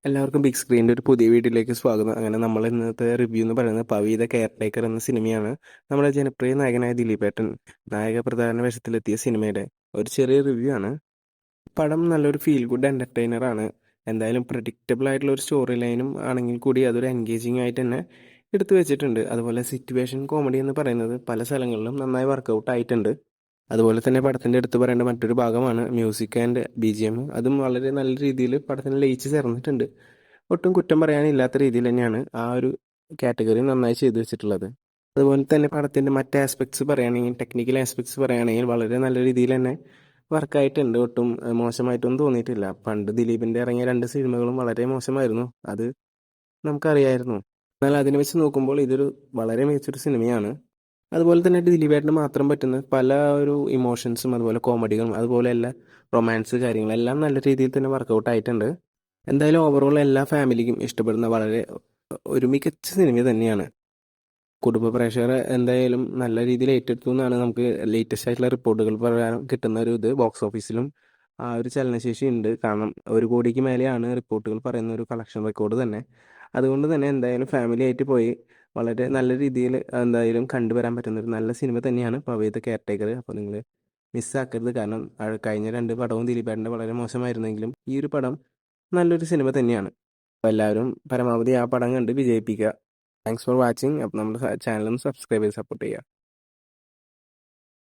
എല്ലാവർക്കും ബിഗ് സ്ക്രീനിൻ്റെ ഒരു പുതിയ വീഡിയോയിലേക്ക് സ്വാഗതം. അങ്ങനെ നമ്മൾ ഇന്നത്തെ റിവ്യൂ എന്ന് പറയുന്നത് പവി ദ കെയർ ടേക്കർ എന്ന സിനിമയാണ്. നമ്മുടെ ജനപ്രിയ നായകനായ ദിലീപേട്ടൻ നായക പ്രധാന വേഷത്തിലെത്തിയ സിനിമയുടെ ഒരു ചെറിയ റിവ്യൂ ആണ്. പടം നല്ലൊരു ഫീൽ ഗുഡ് എൻ്റർടൈനർ ആണ്. എന്തായാലും പ്രഡിക്റ്റബിൾ ആയിട്ടുള്ള ഒരു സ്റ്റോറി ലൈനും ആണെങ്കിൽ കൂടി അതൊരു എൻഗേജിങ് ആയിട്ട് തന്നെ എടുത്തു വെച്ചിട്ടുണ്ട്. അതുപോലെ സിറ്റുവേഷൻ കോമഡി എന്ന് പറയുന്നത് പല സ്ഥലങ്ങളിലും നന്നായി വർക്കൗട്ട് ആയിട്ടുണ്ട്. അതുപോലെ തന്നെ പടത്തിൻ്റെ എടുത്തു പറയേണ്ട മറ്റൊരു ഭാഗമാണ് മ്യൂസിക് ആൻഡ് BGM. അതും വളരെ നല്ല രീതിയിൽ പടത്തിന് ലയിച്ച് ചേർന്നിട്ടുണ്ട്. ഒട്ടും കുറ്റം പറയാനില്ലാത്ത രീതിയിൽ തന്നെയാണ് ആ ഒരു കാറ്റഗറി നന്നായി ചെയ്തു വെച്ചിട്ടുള്ളത്. അതുപോലെ തന്നെ പടത്തിൻ്റെ മറ്റ് ആസ്പെക്ട്സ് പറയുകയാണെങ്കിൽ, ടെക്നിക്കൽ ആസ്പെക്ട്സ് പറയുകയാണെങ്കിൽ വളരെ നല്ല രീതിയിൽ തന്നെ വർക്കായിട്ടുണ്ട്. ഒട്ടും മോശമായിട്ടൊന്നും തോന്നിയിട്ടില്ല. പണ്ട് ദിലീപിൻ്റെ ഇറങ്ങിയ 2 സിനിമകളും വളരെ മോശമായിരുന്നു, അത് നമുക്കറിയായിരുന്നു. എന്നാൽ അതിനെ വെച്ച് നോക്കുമ്പോൾ ഇതൊരു വളരെ മികച്ചൊരു സിനിമയാണ്. അതുപോലെ തന്നെ ദിലീപേട്ടന് മാത്രം പറ്റുന്ന പല ഒരു ഇമോഷൻസും അതുപോലെ കോമഡികളും അതുപോലെ എല്ലാ റൊമാൻസ് കാര്യങ്ങളെല്ലാം നല്ല രീതിയിൽ തന്നെ വർക്കൗട്ട് ആയിട്ടുണ്ട്. എന്തായാലും ഓവറോൾ എല്ലാ ഫാമിലിക്കും ഇഷ്ടപ്പെടുന്ന വളരെ ഒരു മികച്ച സിനിമ തന്നെയാണ്. കുടുംബ പ്രേക്ഷകർ എന്തായാലും നല്ല രീതിയിൽ ഏറ്റെടുത്തു എന്നാണ് നമുക്ക് ലേറ്റസ്റ്റ് ആയിട്ടുള്ള റിപ്പോർട്ടുകൾ പ്രകാരം കിട്ടുന്ന ഒരു ഇത്. ബോക്സ് ഓഫീസിലും ആ ഒരു ചലനശേഷി ഉണ്ട്. കാരണം 1 കോടിക്ക് മേലെയാണ് റിപ്പോർട്ടുകൾ പറയുന്ന ഒരു കളക്ഷൻ റെക്കോർഡ് തന്നെ. അതുകൊണ്ട് തന്നെ എന്തായാലും ഫാമിലി ആയിട്ട് പോയി വളരെ നല്ല രീതിയിൽ എന്തായാലും കണ്ടുവരാൻ പറ്റുന്ന ഒരു നല്ല സിനിമ തന്നെയാണ് പവി ദ കെയർ ടേക്കർ. അപ്പോൾ നിങ്ങൾ മിസ്സാക്കരുത്. കാരണം കഴിഞ്ഞ 2 പടവും ദിലീപേട്ടൻ്റെ വളരെ മോശമായിരുന്നെങ്കിലും ഈ ഒരു പടം നല്ലൊരു സിനിമ തന്നെയാണ്. അപ്പോൾ എല്ലാവരും പരമാവധി ആ പടം കണ്ട് വിജയിപ്പിക്കുക. Thanks for watching. അപ്പോൾ നമ്മുടെ ചാനലൊന്ന് സബ്സ്ക്രൈബ് ചെയ്ത് സപ്പോർട്ട് ചെയ്യുക.